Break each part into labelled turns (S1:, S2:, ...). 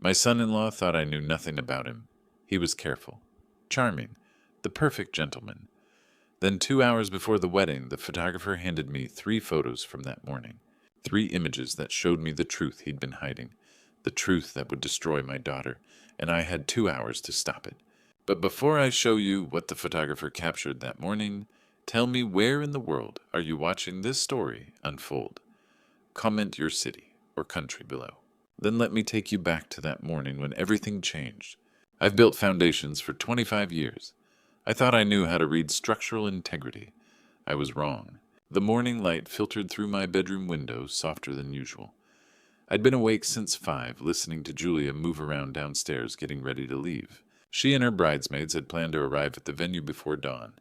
S1: My son-in-law thought I knew nothing about him. He was careful, charming, the perfect gentleman. Then 2 hours before the wedding, the photographer handed me 3 photos from that morning. 3 images that showed me the truth he'd been hiding, the truth that would destroy my daughter, and I had 2 hours to stop it. But before I show you what the photographer captured that morning, tell me where in the world are you watching this story unfold? Comment your city or country below. Then let me take you back to that morning when everything changed. I've built foundations for 25 years. I thought I knew how to read structural integrity. I was wrong. The morning light filtered through my bedroom window softer than usual. I'd been awake since 5, listening to Julia move around downstairs getting ready to leave. She and her bridesmaids had planned to arrive at the venue before dawn.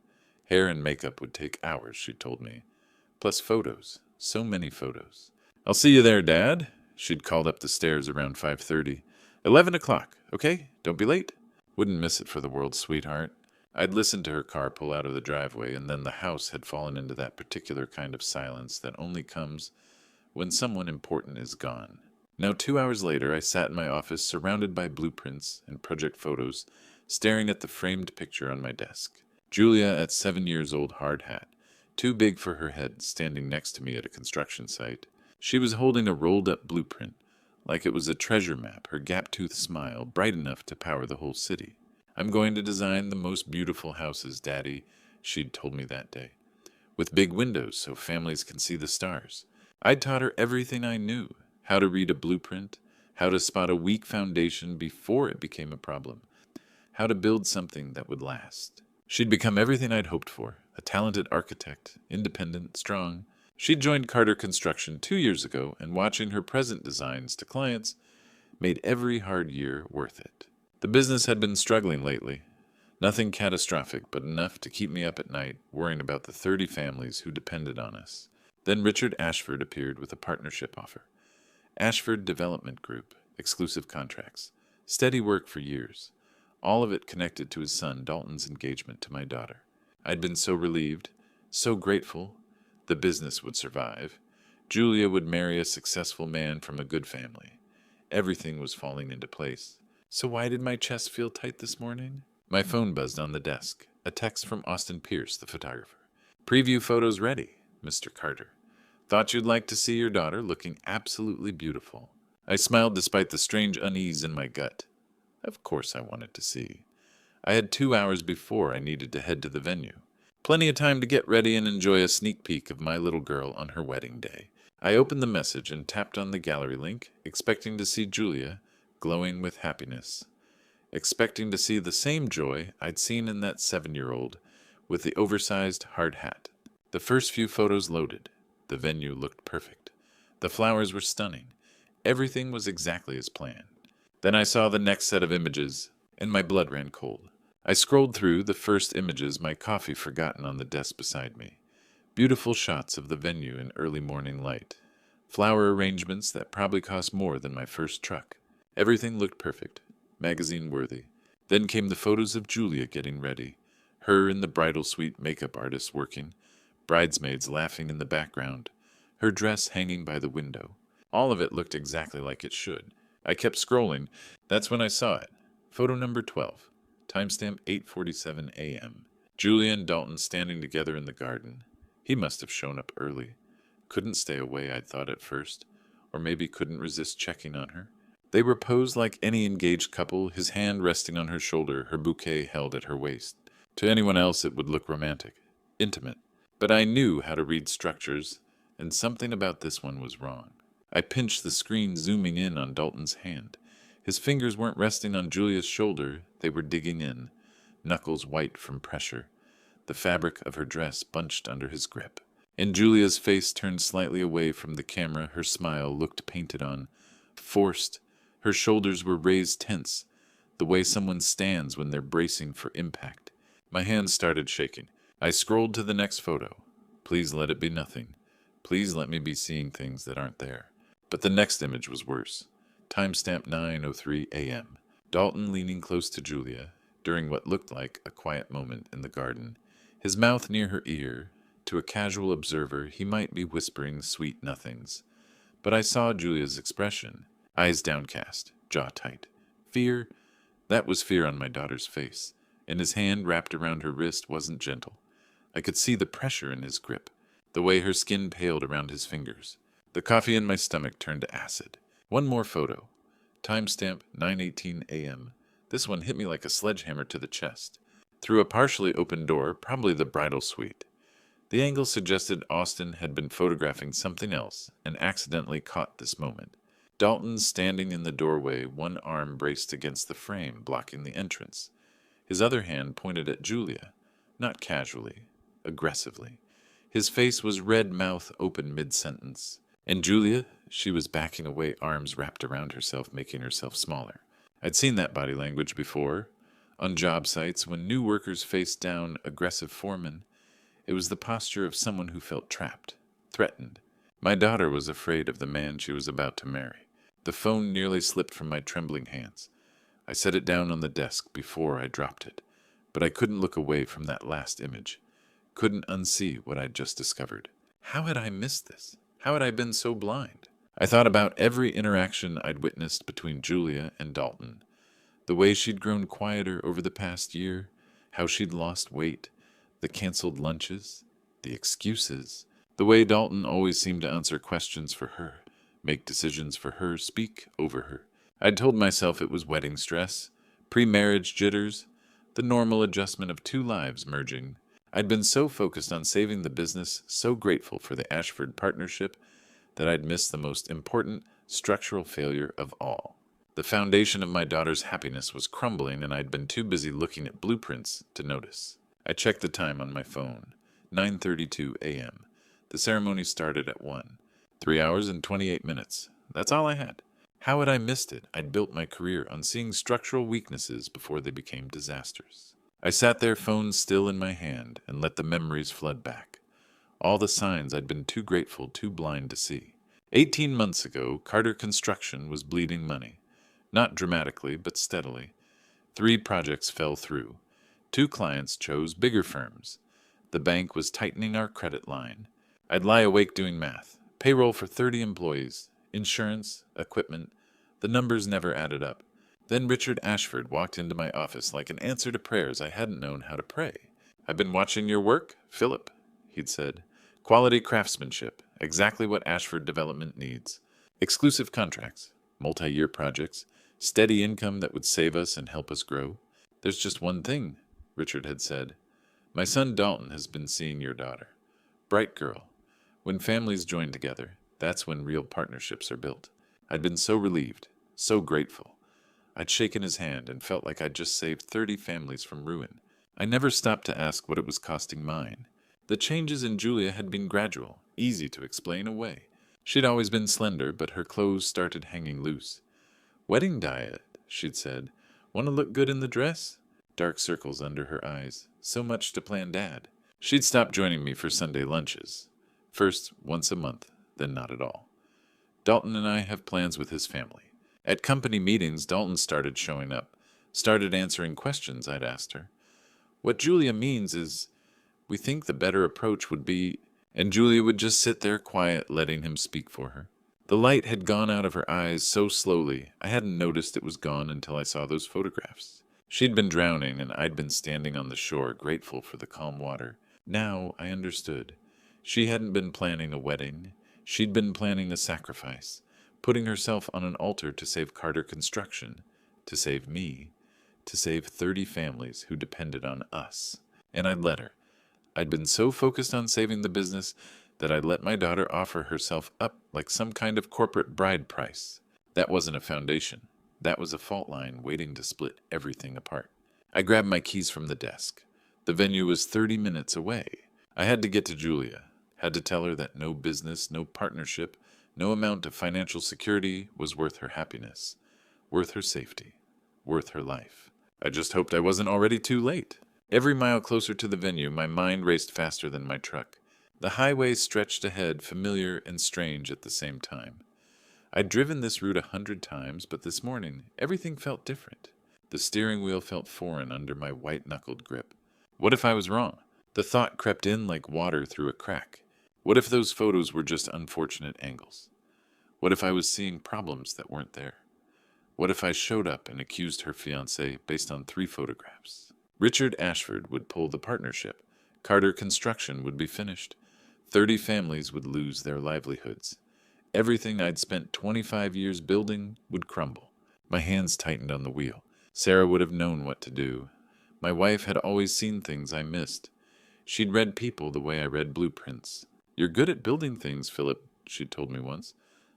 S1: Hair and makeup would take hours, she told me. Plus photos. So many photos. "I'll see you there, Dad," she'd called up the stairs around 5:30. 11 o'clock, okay? Don't be late." Wouldn't miss it for the world, sweetheart. I'd listened to her car pull out of the driveway, and then the house had fallen into that particular kind of silence that only comes when someone important is gone. Now 2 hours later, I sat in my office surrounded by blueprints and project photos, staring at the framed picture on my desk. Julia at 7 years old, hard hat, too big for her head, standing next to me at a construction site. She was holding a rolled-up blueprint, like it was a treasure map, her gap-toothed smile bright enough to power the whole city. "I'm going to design the most beautiful houses, Daddy," she'd told me that day, "with big windows so families can see the stars." I'd taught her everything I knew, how to read a blueprint, how to spot a weak foundation before it became a problem, how to build something that would last. She'd become everything I'd hoped for, a talented architect, independent, strong. She'd joined Carter Construction 2 years ago, and watching her present designs to clients made every hard year worth it. The business had been struggling lately. Nothing catastrophic, but enough to keep me up at night, worrying about the 30 families who depended on us. Then Richard Ashford appeared with a partnership offer. Ashford Development Group, exclusive contracts, steady work for years. All of it connected to his son Dalton's engagement to my daughter. I'd been so relieved, so grateful. The business would survive. Julia would marry a successful man from a good family. Everything was falling into place. So why did my chest feel tight this morning? My phone buzzed on the desk. A text from Austin Pierce, the photographer. "Preview photos ready, Mr. Carter. Thought you'd like to see your daughter looking absolutely beautiful." I smiled despite the strange unease in my gut. Of course I wanted to see. I had 2 hours before I needed to head to the venue. Plenty of time to get ready and enjoy a sneak peek of my little girl on her wedding day. I opened the message and tapped on the gallery link, expecting to see Julia, glowing with happiness. Expecting to see the same joy I'd seen in that 7-year-old, with the oversized hard hat. The first few photos loaded. The venue looked perfect. The flowers were stunning. Everything was exactly as planned. Then I saw the next set of images, and my blood ran cold. I scrolled through the first images, my coffee forgotten on the desk beside me. Beautiful shots of the venue in early morning light. Flower arrangements that probably cost more than my first truck. Everything looked perfect, magazine-worthy. Then came the photos of Julia getting ready, her and the bridal suite makeup artist working, bridesmaids laughing in the background, her dress hanging by the window. All of it looked exactly like it should. I kept scrolling. That's when I saw it. Photo number 12. Timestamp 8:47 a.m. Julia and Dalton standing together in the garden. He must have shown up early. Couldn't stay away, I'd thought at first. Or maybe couldn't resist checking on her. They were posed like any engaged couple, his hand resting on her shoulder, her bouquet held at her waist. To anyone else it would look romantic, intimate. But I knew how to read structures, and something about this one was wrong. I pinched the screen, zooming in on Dalton's hand. His fingers weren't resting on Julia's shoulder, they were digging in, knuckles white from pressure. The fabric of her dress bunched under his grip. And Julia's face turned slightly away from the camera, her smile looked painted on, forced. Her shoulders were raised tense, the way someone stands when they're bracing for impact. My hands started shaking. I scrolled to the next photo. Please let it be nothing. Please let me be seeing things that aren't there. But the next image was worse. Timestamp 9:03 a.m. Dalton leaning close to Julia, during what looked like a quiet moment in the garden, his mouth near her ear. To a casual observer, he might be whispering sweet nothings. But I saw Julia's expression, eyes downcast, jaw tight. Fear? That was fear on my daughter's face, and his hand wrapped around her wrist wasn't gentle. I could see the pressure in his grip, the way her skin paled around his fingers. The coffee in my stomach turned to acid. One more photo. Timestamp 9:18 a.m. This one hit me like a sledgehammer to the chest. Through a partially open door, probably the bridal suite. The angle suggested Austin had been photographing something else and accidentally caught this moment. Dalton standing in the doorway, one arm braced against the frame, blocking the entrance. His other hand pointed at Julia, not casually, aggressively. His face was red, mouth open mid-sentence. And Julia, she was backing away, arms wrapped around herself, making herself smaller. I'd seen that body language before. On job sites, when new workers faced down aggressive foremen, it was the posture of someone who felt trapped, threatened. My daughter was afraid of the man she was about to marry. The phone nearly slipped from my trembling hands. I set it down on the desk before I dropped it, but I couldn't look away from that last image. Couldn't unsee what I'd just discovered. How had I missed this? How had I been so blind? I thought about every interaction I'd witnessed between Julia and Dalton. The way she'd grown quieter over the past year, how she'd lost weight, the canceled lunches, the excuses, the way Dalton always seemed to answer questions for her, make decisions for her, speak over her. I'd told myself it was wedding stress, pre-marriage jitters, the normal adjustment of two lives merging. I'd been so focused on saving the business, so grateful for the Ashford partnership, that I'd missed the most important structural failure of all. The foundation of my daughter's happiness was crumbling, and I'd been too busy looking at blueprints to notice. I checked the time on my phone. 9:32 a.m. The ceremony started at 1. 3 hours and 28 minutes. That's all I had. How had I missed it? I'd built my career on seeing structural weaknesses before they became disasters. I sat there, phone still in my hand, and let the memories flood back. All the signs I'd been too grateful, too blind to see. 18 months ago, Carter Construction was bleeding money. Not dramatically, but steadily. 3 projects fell through. 2 clients chose bigger firms. The bank was tightening our credit line. I'd lie awake doing math. Payroll for 30 employees. Insurance, equipment. The numbers never added up. Then Richard Ashford walked into my office like an answer to prayers I hadn't known how to pray. "I've been watching your work, Philip," he'd said. "Quality craftsmanship, exactly what Ashford Development needs. Exclusive contracts, multi-year projects, steady income that would save us and help us grow. There's just one thing," Richard had said. "My son Dalton has been seeing your daughter. Bright girl. When families join together, that's when real partnerships are built." I'd been so relieved, so grateful. I'd shaken his hand and felt like I'd just saved 30 families from ruin. I never stopped to ask what it was costing mine. The changes in Julia had been gradual, easy to explain away. She'd always been slender, but her clothes started hanging loose. "Wedding diet," she'd said. "Want to look good in the dress?" Dark circles under her eyes. So much to plan, Dad. She'd stopped joining me for Sunday lunches. First, once a month, then not at all. Dalton and I have plans with his family. At company meetings, Dalton started showing up, started answering questions I'd asked her. "What Julia means is, we think the better approach would be," and Julia would just sit there quiet, letting him speak for her. The light had gone out of her eyes so slowly, I hadn't noticed it was gone until I saw those photographs. She'd been drowning, and I'd been standing on the shore, grateful for the calm water. Now I understood. She hadn't been planning a wedding. She'd been planning a sacrifice, putting herself on an altar to save Carter Construction, to save me, to save 30 families who depended on us. And I'd let her. I'd been so focused on saving the business that I'd let my daughter offer herself up like some kind of corporate bride price. That wasn't a foundation. That was a fault line waiting to split everything apart. I grabbed my keys from the desk. The venue was 30 minutes away. I had to get to Julia, had to tell her that no business, no partnership, no amount of financial security was worth her happiness, worth her safety, worth her life. I just hoped I wasn't already too late. Every mile closer to the venue, my mind raced faster than my truck. The highway stretched ahead, familiar and strange at the same time. I'd driven this route 100 times, but this morning, everything felt different. The steering wheel felt foreign under my white-knuckled grip. What if I was wrong? The thought crept in like water through a crack. What if those photos were just unfortunate angles? What if I was seeing problems that weren't there? What if I showed up and accused her fiancé based on 3 photographs? Richard Ashford would pull the partnership. Carter Construction would be finished. 30 families would lose their livelihoods. Everything I'd spent 25 years building would crumble. My hands tightened on the wheel. Sarah would have known what to do. My wife had always seen things I missed. She'd read people the way I read blueprints. "You're good at building things, Philip," she'd told me once,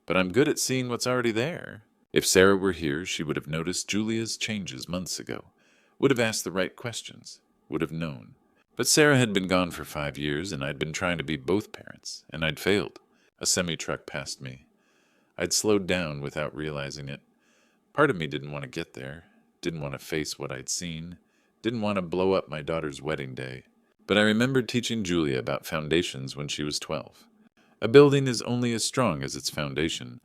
S1: "but I'm good at seeing what's already there." If Sarah were here, she would have noticed Julia's changes months ago, would have asked the right questions, would have known. But Sarah had been gone for 5 years, and I'd been trying to be both parents, and I'd failed. A semi-truck passed me. I'd slowed down without realizing it. Part of me didn't want to get there, didn't want to face what I'd seen, didn't want to blow up my daughter's wedding day. But I remembered teaching Julia about foundations when she was 12. A building is only as strong as its foundation.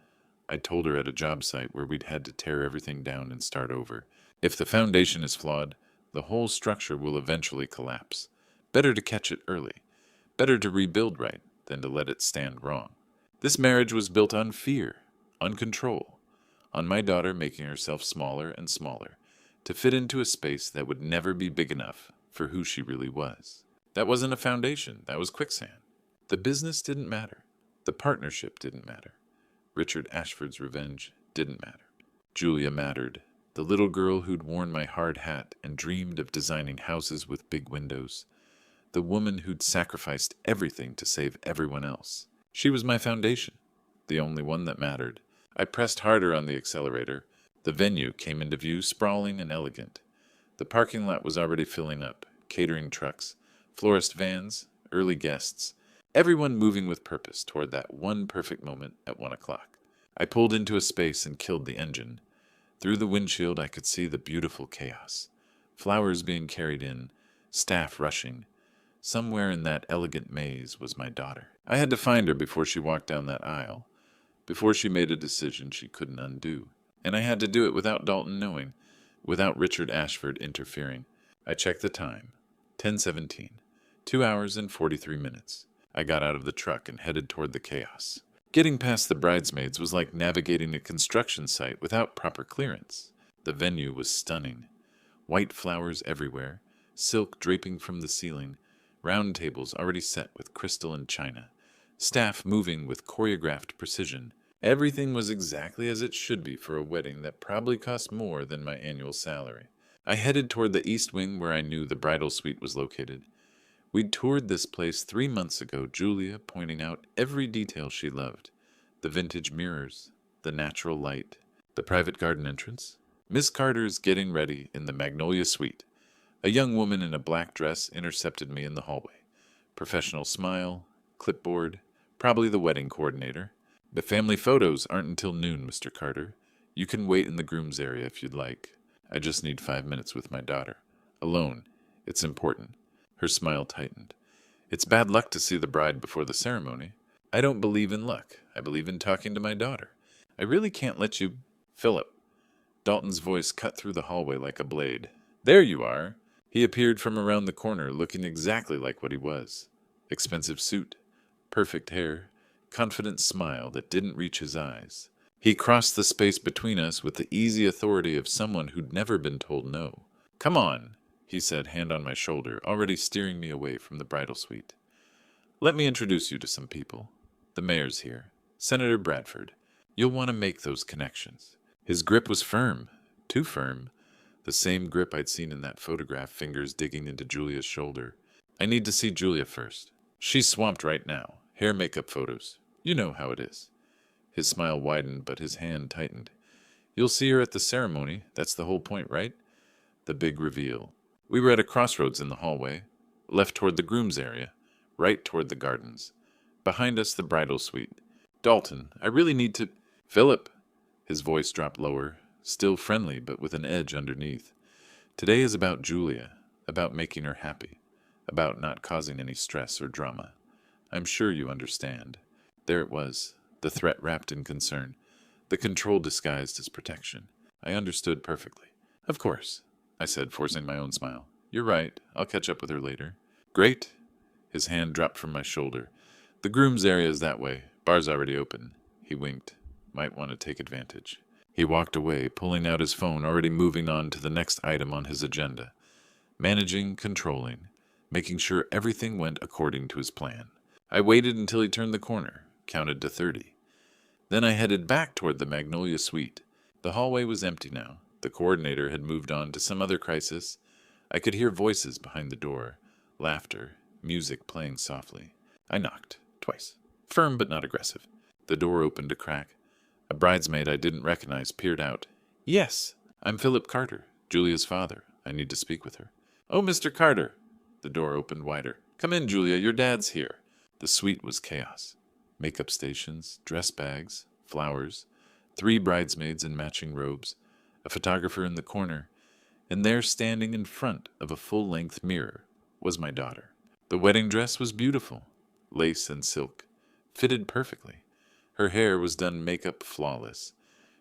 S1: I told her at a job site where we'd had to tear everything down and start over. If the foundation is flawed, the whole structure will eventually collapse. Better to catch it early. Better to rebuild right than to let it stand wrong. This marriage was built on fear, on control, on my daughter making herself smaller and smaller to fit into a space that would never be big enough for who she really was. That wasn't a foundation, that was quicksand. The business didn't matter. The partnership didn't matter. Richard Ashford's revenge didn't matter. Julia mattered. The little girl who'd worn my hard hat and dreamed of designing houses with big windows. The woman who'd sacrificed everything to save everyone else. She was my foundation, the only one that mattered. I pressed harder on the accelerator. The venue came into view, sprawling and elegant. The parking lot was already filling up. Catering trucks, florist vans, early guests, everyone moving with purpose toward that one perfect moment at 1 o'clock. I pulled into a space and killed the engine. Through the windshield I could see the beautiful chaos. Flowers being carried in, staff rushing. Somewhere in that elegant maze was my daughter. I had to find her before she walked down that aisle, before she made a decision she couldn't undo. And I had to do it without Dalton knowing, without Richard Ashford interfering. I checked the time. 10:17. 2 hours and 43 minutes. I got out of the truck and headed toward the chaos. Getting past the bridesmaids was like navigating a construction site without proper clearance. The venue was stunning. White flowers everywhere, silk draping from the ceiling, round tables already set with crystal and china, staff moving with choreographed precision. Everything was exactly as it should be for a wedding that probably cost more than my annual salary. I headed toward the east wing where I knew the bridal suite was located. We'd toured this place 3 months ago, Julia pointing out every detail she loved. The vintage mirrors, the natural light, the private garden entrance. Miss Carter's getting ready in the Magnolia Suite. A young woman in a black dress intercepted me in the hallway. Professional smile, clipboard, probably the wedding coordinator. "The family photos aren't until noon, Mr. Carter. You can wait in the groom's area if you'd like. I just need 5 minutes with my daughter. Alone. It's important." Her smile tightened. "It's bad luck to see the bride before the ceremony." "I don't believe in luck. I believe in talking to my daughter. I really can't let you—" "Philip." Dalton's voice cut through the hallway like a blade. "There you are." He appeared from around the corner, looking exactly like what he was. Expensive suit, perfect hair, confident smile that didn't reach his eyes. He crossed the space between us with the easy authority of someone who'd never been told no. "Come on," he said, hand on my shoulder, already steering me away from the bridal suite. "Let me introduce you to some people. The mayor's here. Senator Bradford. You'll want to make those connections." His grip was firm. Too firm. The same grip I'd seen in that photograph, fingers digging into Julia's shoulder. "I need to see Julia first. She's swamped right now. Hair, makeup, photos. You know how it is." His smile widened, but his hand tightened. "You'll see her at the ceremony. That's the whole point, right?" The big reveal. We were at a crossroads in the hallway. Left toward the groom's area. Right toward the gardens. Behind us, the bridal suite. "Dalton, I really need to—" "Philip." His voice dropped lower, still friendly, but with an edge underneath. "Today is about Julia, about making her happy, about not causing any stress or drama. I'm sure you understand." There it was, the threat wrapped in concern, the control disguised as protection. I understood perfectly. "Of course," I said, forcing my own smile. "You're right. I'll catch up with her later." "Great." His hand dropped from my shoulder. "The groom's area is that way. Bar's already open." He winked. "Might want to take advantage." He walked away, pulling out his phone, already moving on to the next item on his agenda. Managing, controlling, making sure everything went according to his plan. I waited until he turned the corner, counted to 30. Then I headed back toward the Magnolia Suite. The hallway was empty now. The coordinator had moved on to some other crisis. I could hear voices behind the door, laughter, music playing softly. I knocked, twice. Firm but not aggressive. The door opened a crack. A bridesmaid I didn't recognize peered out. "Yes, I'm Philip Carter, Julia's father. I need to speak with her." "Oh, Mr. Carter." The door opened wider. "Come in, Julia, your dad's here." The suite was chaos. Makeup stations, dress bags, flowers, 3 bridesmaids in matching robes, a photographer in the corner, and there standing in front of a full-length mirror was my daughter. The wedding dress was beautiful, lace and silk, fitted perfectly. Her hair was done makeup flawless.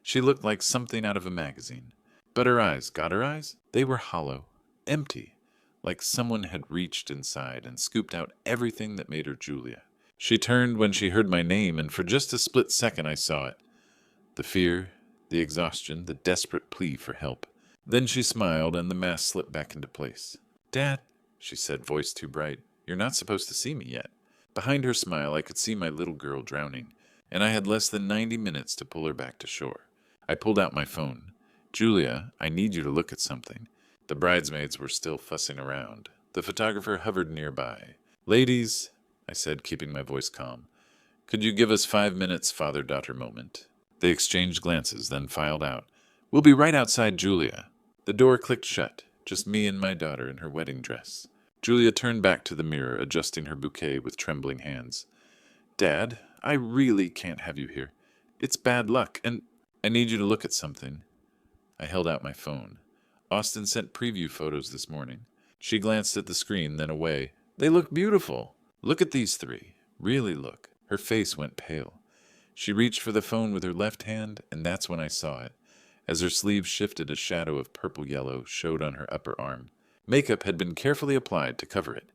S1: She looked like something out of a magazine. But her eyes, got her eyes? They were hollow, empty, like someone had reached inside and scooped out everything that made her Julia. She turned when she heard my name, and for just a split second I saw it. The fear, the exhaustion, the desperate plea for help. Then she smiled, and the mask slipped back into place. "Dad," she said, voice too bright, "you're not supposed to see me yet." Behind her smile I could see my little girl drowning, and I had less than 90 minutes to pull her back to shore. I pulled out my phone. "Julia, I need you to look at something." The bridesmaids were still fussing around. The photographer hovered nearby. "Ladies," I said, keeping my voice calm, "could you give us 5 minutes father-daughter moment?" They exchanged glances, then filed out. "We'll be right outside Julia." The door clicked shut, just me and my daughter in her wedding dress. Julia turned back to the mirror, adjusting her bouquet with trembling hands. "Dad, I really can't have you here. It's bad luck, and I need you to look at something." I held out my phone. Austin sent preview photos this morning. She glanced at the screen, then away. "They look beautiful. Look at these 3. Really look." Her face went pale. She reached for the phone with her left hand, and that's when I saw it. As her sleeve shifted, a shadow of purple-yellow showed on her upper arm. Makeup had been carefully applied to cover it,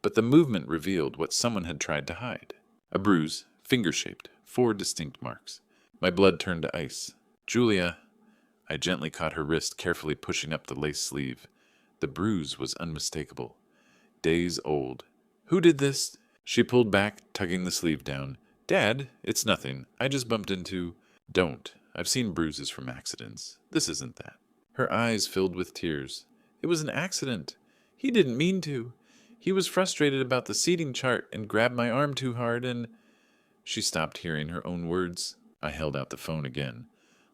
S1: but the movement revealed what someone had tried to hide. A bruise, finger-shaped, 4 distinct marks. My blood turned to ice. "Julia," I gently caught her wrist, carefully pushing up the lace sleeve. The bruise was unmistakable. Days old. "Who did this?" She pulled back, tugging the sleeve down. "Dad, it's nothing. I just bumped into—" "Don't. I've seen bruises from accidents. This isn't that." Her eyes filled with tears. "It was an accident. He didn't mean to. He was frustrated about the seating chart and grabbed my arm too hard and—" She stopped hearing her own words. I held out the phone again.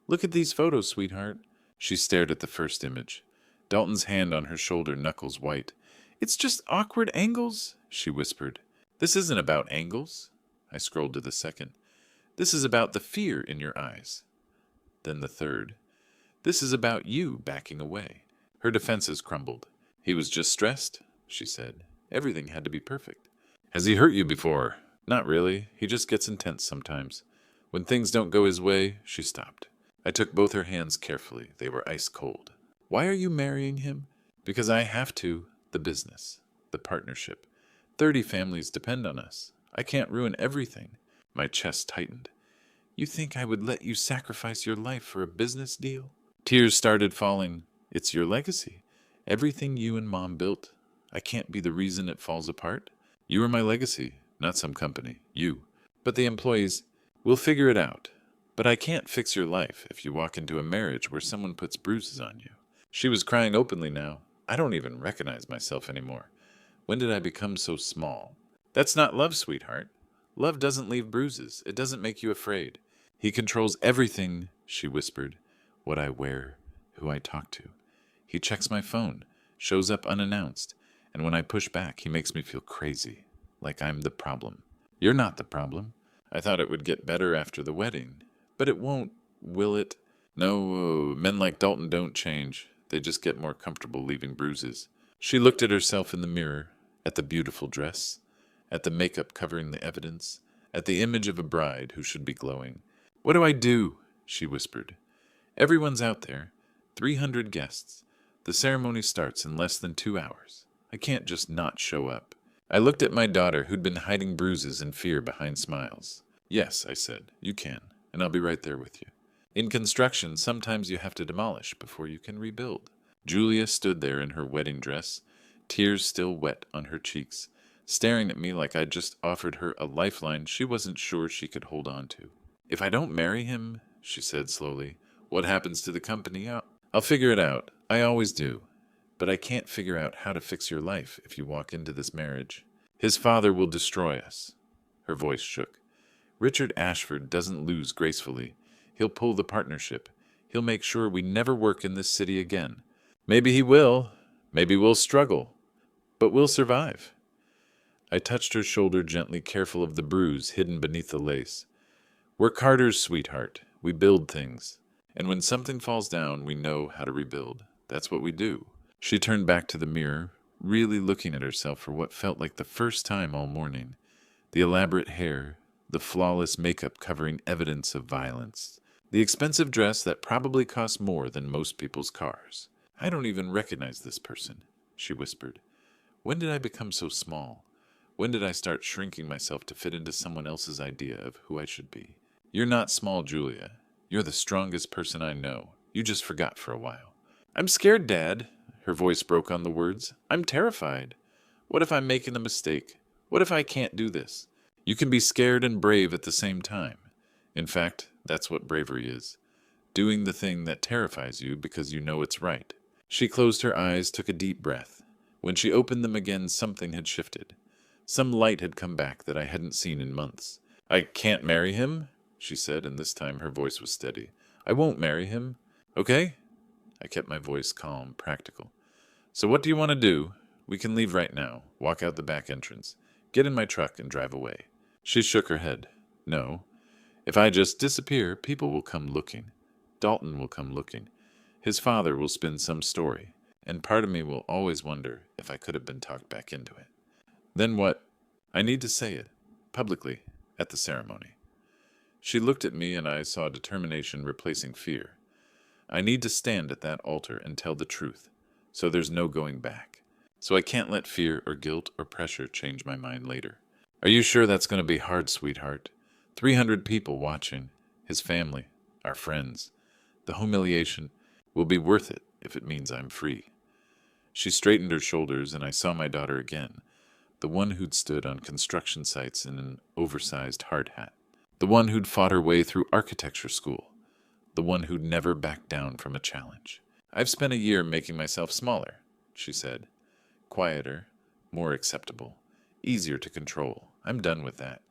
S1: "Look at these photos, sweetheart." She stared at the first image. Dalton's hand on her shoulder, knuckles white. "It's just awkward angles," she whispered. "This isn't about angles." I scrolled to the second. "This is about the fear in your eyes." Then the third. "This is about you backing away." Her defenses crumbled. "He was just stressed," she said. "Everything had to be perfect." "Has he hurt you before?" "Not really. He just gets intense sometimes. When things don't go his way," she stopped. I took both her hands carefully. They were ice cold. "Why are you marrying him?" "Because I have to. The business. The partnership. 30 families depend on us. I can't ruin everything." My chest tightened. "You think I would let you sacrifice your life for a business deal?" Tears started falling. "It's your legacy. Everything you and Mom built. I can't be the reason it falls apart. You are my legacy, not some company. You. But the employees, we'll figure it out. But I can't fix your life if you walk into a marriage where someone puts bruises on you." She was crying openly now. I don't even recognize myself anymore. When did I become so small? "That's not love, sweetheart. Love doesn't leave bruises. It doesn't make you afraid. He controls everything," she whispered. "What I wear, who I talk to. He checks my phone, shows up unannounced, and when I push back, he makes me feel crazy, like I'm the problem." "You're not the problem. I thought it would get better after the wedding. But it won't, will it?" "No, men like Dalton don't change. They just get more comfortable leaving bruises." She looked at herself in the mirror, at the beautiful dress, at the makeup covering the evidence, at the image of a bride who should be glowing. "What do I do?" she whispered. "Everyone's out there. 300 guests. The ceremony starts in less than 2 hours. I can't just not show up." I looked at my daughter, who'd been hiding bruises and fear behind smiles. "Yes," I said, "you can, and I'll be right there with you." In construction, sometimes you have to demolish before you can rebuild. Julia stood there in her wedding dress, tears still wet on her cheeks, staring at me like I'd just offered her a lifeline she wasn't sure she could hold on to. If I don't marry him, she said slowly, what happens to the company? I'll figure it out. I always do. But I can't figure out how to fix your life if you walk into this marriage. His father will destroy us. Her voice shook. Richard Ashford doesn't lose gracefully. He'll pull the partnership. He'll make sure we never work in this city again. Maybe he will. Maybe we'll struggle. But we'll survive. I touched her shoulder gently, careful of the bruise hidden beneath the lace. We're Carter's, sweetheart. We build things. And when something falls down, we know how to rebuild. That's what we do. She turned back to the mirror, really looking at herself for what felt like the first time all morning. The elaborate hair, the flawless makeup covering evidence of violence, the expensive dress that probably cost more than most people's cars. I don't even recognize this person, she whispered. When did I become so small? When did I start shrinking myself to fit into someone else's idea of who I should be? You're not small, Julia. You're the strongest person I know. You just forgot for a while. I'm scared, Dad. Her voice broke on the words. I'm terrified. What if I'm making a mistake? What if I can't do this? You can be scared and brave at the same time. In fact, that's what bravery is. Doing the thing that terrifies you because you know it's right. She closed her eyes, took a deep breath. When she opened them again, something had shifted. Some light had come back that I hadn't seen in months. I can't marry him, she said, and this time her voice was steady. I won't marry him. Okay? I kept my voice calm, practical. So what do you want to do? We can leave right now, walk out the back entrance, get in my truck and drive away. She shook her head. No. If I just disappear, people will come looking. Dalton will come looking. His father will spin some story, and part of me will always wonder if I could have been talked back into it. Then what? I need to say it, publicly, at the ceremony. She looked at me and I saw determination replacing fear. I need to stand at that altar and tell the truth, so there's no going back. So I can't let fear or guilt or pressure change my mind later. Are you sure that's going to be hard, sweetheart? 300 people watching, his family, our friends. The humiliation will be worth it if it means I'm free. She straightened her shoulders and I saw my daughter again, the one who'd stood on construction sites in an oversized hard hat, the one who'd fought her way through architecture school, the one who'd never backed down from a challenge. I've spent a year making myself smaller, she said. Quieter, more acceptable, easier to control. I'm done with that.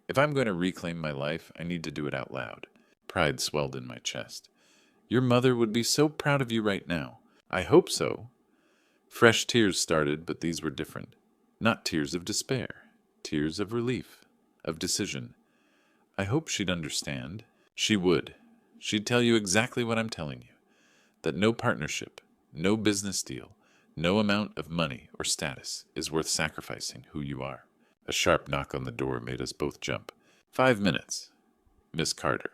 S1: If I'm going to reclaim my life, I need to do it out loud. Pride swelled in my chest. Your mother would be so proud of you right now. I hope so. Fresh tears started, but these were different. Not tears of despair, tears of relief, of decision. I hope she'd understand. She would. She'd tell you exactly what I'm telling you. That no partnership, no business deal, no amount of money or status is worth sacrificing who you are. A sharp knock on the door made us both jump. 5 minutes. Miss Carter.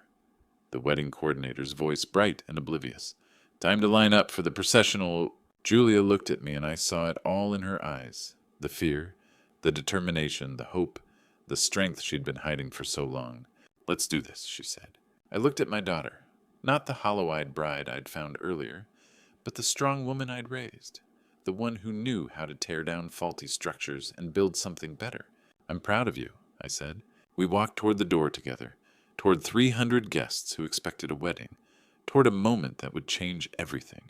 S1: The wedding coordinator's voice bright and oblivious. Time to line up for the processional. Julia looked at me and I saw it all in her eyes. The fear, the determination, the hope, the strength she'd been hiding for so long. Let's do this, she said. I looked at my daughter. Not the hollow-eyed bride I'd found earlier, but the strong woman I'd raised. The one who knew how to tear down faulty structures and build something better. I'm proud of you, I said. We walked toward the door together, toward 300 guests who expected a wedding, toward a moment that would change everything,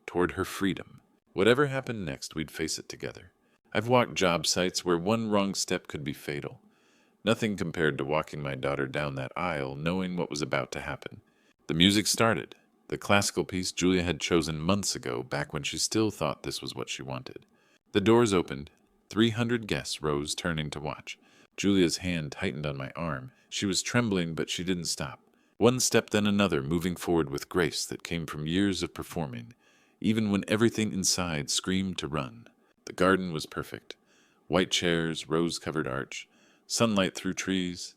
S1: toward her freedom. Whatever happened next, we'd face it together. I've walked job sites where one wrong step could be fatal. Nothing compared to walking my daughter down that aisle, knowing what was about to happen. The music started, the classical piece Julia had chosen months ago, back when she still thought this was what she wanted. The doors opened. 300 guests rose, turning to watch. Julia's hand tightened on my arm. She was trembling, but she didn't stop. One step, then another, moving forward with grace that came from years of performing, even when everything inside screamed to run. The garden was perfect. White chairs, rose-covered arch, sunlight through trees,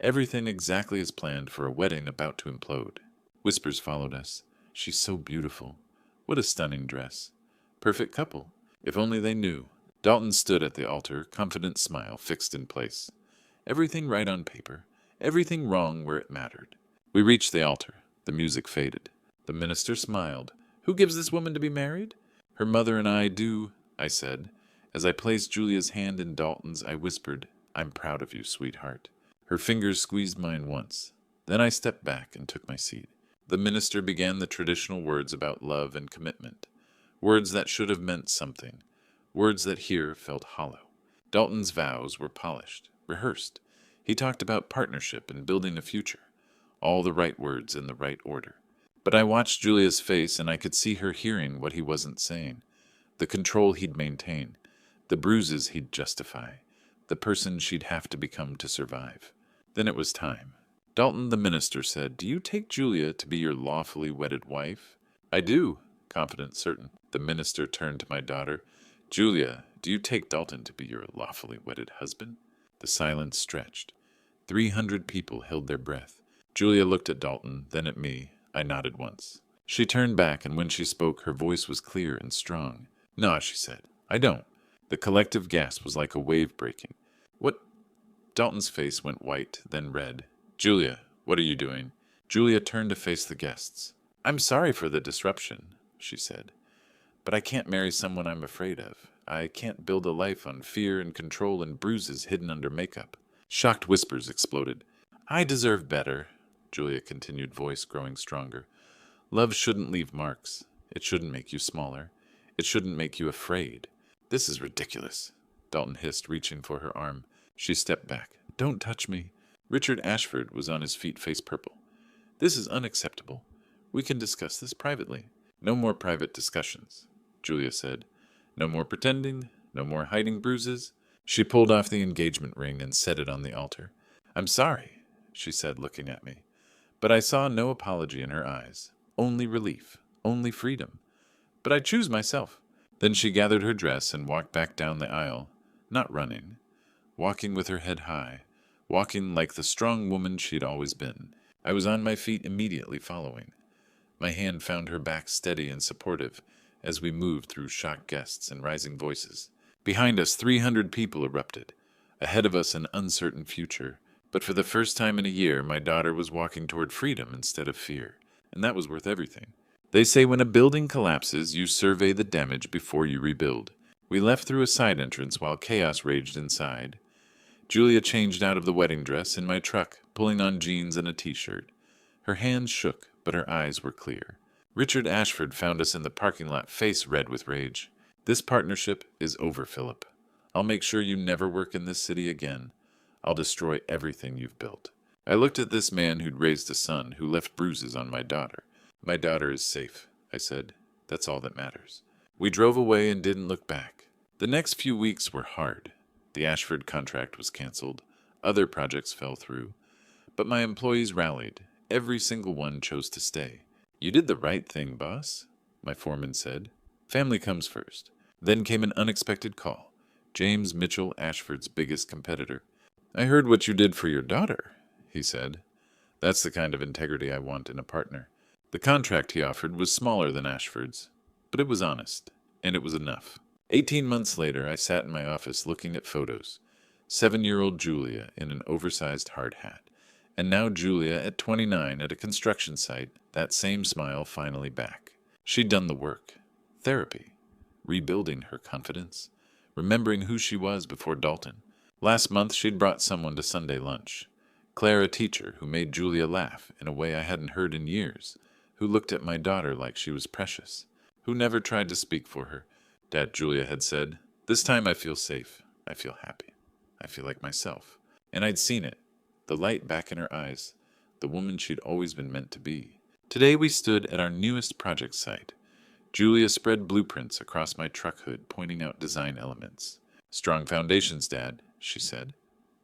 S1: everything exactly as planned for a wedding about to implode. Whispers followed us. She's so beautiful. What a stunning dress. Perfect couple. If only they knew. Dalton stood at the altar, confident smile fixed in place. Everything right on paper. Everything wrong where it mattered. We reached the altar. The music faded. The minister smiled. "Who gives this woman to be married?" "Her mother and I do," I said. As I placed Julia's hand in Dalton's, I whispered, "I'm proud of you, sweetheart." Her fingers squeezed mine once. Then I stepped back and took my seat. The minister began the traditional words about love and commitment. Words that should have meant something. Words that here felt hollow. Dalton's vows were polished, rehearsed. He talked about partnership and building a future. All the right words in the right order. But I watched Julia's face and I could see her hearing what he wasn't saying. The control he'd maintain. The bruises he'd justify. The person she'd have to become to survive. Then it was time. "Dalton," the minister said, "do you take Julia to be your lawfully wedded wife?" "I do," confident, certain. The minister turned to my daughter. "Julia, do you take Dalton to be your lawfully wedded husband?" The silence stretched. 300 people held their breath. Julia looked at Dalton, then at me. I nodded once. She turned back, and when she spoke, her voice was clear and strong. "No," she said, "I don't." The collective gasp was like a wave breaking. "What?" Dalton's face went white, then red. "Julia, what are you doing?" Julia turned to face the guests. "I'm sorry for the disruption," she said. "But I can't marry someone I'm afraid of. I can't build a life on fear and control and bruises hidden under makeup." Shocked whispers exploded. "I deserve better," Julia continued, voice growing stronger. "Love shouldn't leave marks. It shouldn't make you smaller. It shouldn't make you afraid." "This is ridiculous," Dalton hissed, reaching for her arm. She stepped back. "Don't touch me." Richard Ashford was on his feet, face purple. "This is unacceptable. We can discuss this privately." "No more private discussions," Julia said. "No more pretending. No more hiding bruises." She pulled off the engagement ring and set it on the altar. "I'm sorry," she said, looking at me. But I saw no apology in her eyes. Only relief. Only freedom. "But I choose myself." Then she gathered her dress and walked back down the aisle. Not running. Walking with her head high. Walking like the strong woman she'd always been. I was on my feet immediately following. My hand found her back steady and supportive as we moved through shocked guests and rising voices. Behind us, 300 people erupted. Ahead of us, an uncertain future. But for the first time in a year, my daughter was walking toward freedom instead of fear. And that was worth everything. They say when a building collapses, you survey the damage before you rebuild. We left through a side entrance while chaos raged inside. Julia changed out of the wedding dress in my truck, pulling on jeans and a t-shirt. Her hands shook, but her eyes were clear. Richard Ashford found us in the parking lot, face red with rage. "This partnership is over, Philip. I'll make sure you never work in this city again. I'll destroy everything you've built." I looked at this man who'd raised a son, who left bruises on my daughter. "My daughter is safe," I said. "That's all that matters." We drove away and didn't look back. The next few weeks were hard. The Ashford contract was canceled. Other projects fell through. But my employees rallied. Every single one chose to stay. "You did the right thing, boss," my foreman said. "Family comes first." Then came an unexpected call. James Mitchell, Ashford's biggest competitor. "I heard what you did for your daughter," he said. "That's the kind of integrity I want in a partner." The contract he offered was smaller than Ashford's, but it was honest, and it was enough. 18 months later, I sat in my office looking at photos. 7-year-old Julia in an oversized hard hat, and now Julia at 29 at a construction site, that same smile finally back. She'd done the work. Therapy. Rebuilding her confidence. Remembering who she was before Dalton. Last month, she'd brought someone to Sunday lunch. Claire, a teacher, who made Julia laugh in a way I hadn't heard in years, who looked at my daughter like she was precious, who never tried to speak for her. Dad, Julia had said, "This time I feel safe. I feel happy. I feel like myself." And I'd seen it. The light back in her eyes. The woman she'd always been meant to be. Today we stood at our newest project site. Julia spread blueprints across my truck hood, pointing out design elements. "Strong foundations, Dad," she said.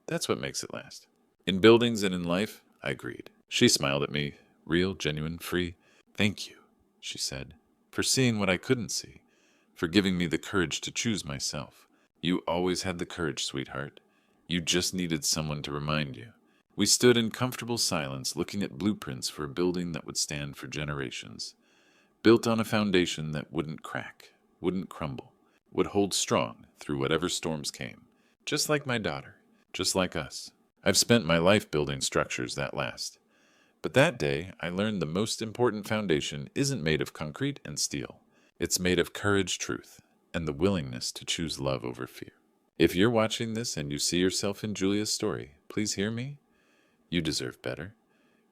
S1: "That's what makes it last." "In buildings and in life," I agreed. She smiled at me, real, genuine, free. "Thank you," she said, "for seeing what I couldn't see, for giving me the courage to choose myself. You always had the courage, sweetheart. You just needed someone to remind you." We stood in comfortable silence, looking at blueprints for a building that would stand for generations. Built on a foundation that wouldn't crack, wouldn't crumble, would hold strong through whatever storms came. Just like my daughter, just like us. I've spent my life building structures that last. But that day, I learned the most important foundation isn't made of concrete and steel. It's made of courage, truth, and the willingness to choose love over fear. If you're watching this and you see yourself in Julia's story, please hear me. You deserve better.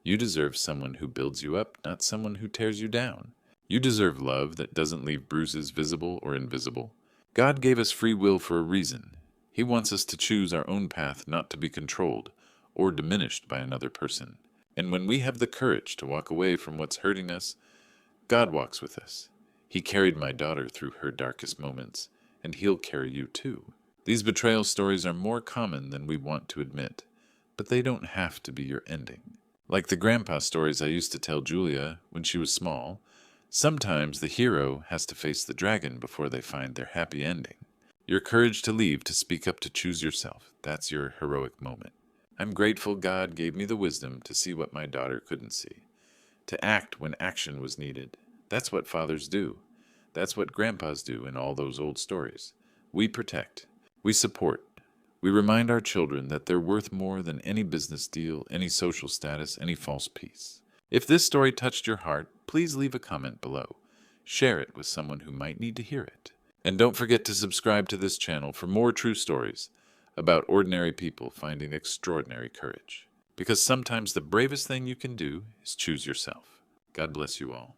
S1: You deserve someone who builds you up, not someone who tears you down. You deserve love that doesn't leave bruises visible or invisible. God gave us free will for a reason. He wants us to choose our own path, not to be controlled or diminished by another person. And when we have the courage to walk away from what's hurting us, God walks with us. He carried my daughter through her darkest moments, and He'll carry you too. These betrayal stories are more common than we want to admit, but they don't have to be your ending. Like the grandpa stories I used to tell Julia when she was small, sometimes the hero has to face the dragon before they find their happy ending. Your courage to leave, to speak up, to choose yourself, that's your heroic moment. I'm grateful God gave me the wisdom to see what my daughter couldn't see, to act when action was needed. That's what fathers do. That's what grandpas do in all those old stories. We protect. We support. We remind our children that they're worth more than any business deal, any social status, any false peace. If this story touched your heart, please leave a comment below. Share it with someone who might need to hear it. And don't forget to subscribe to this channel for more true stories about ordinary people finding extraordinary courage. Because sometimes the bravest thing you can do is choose yourself. God bless you all.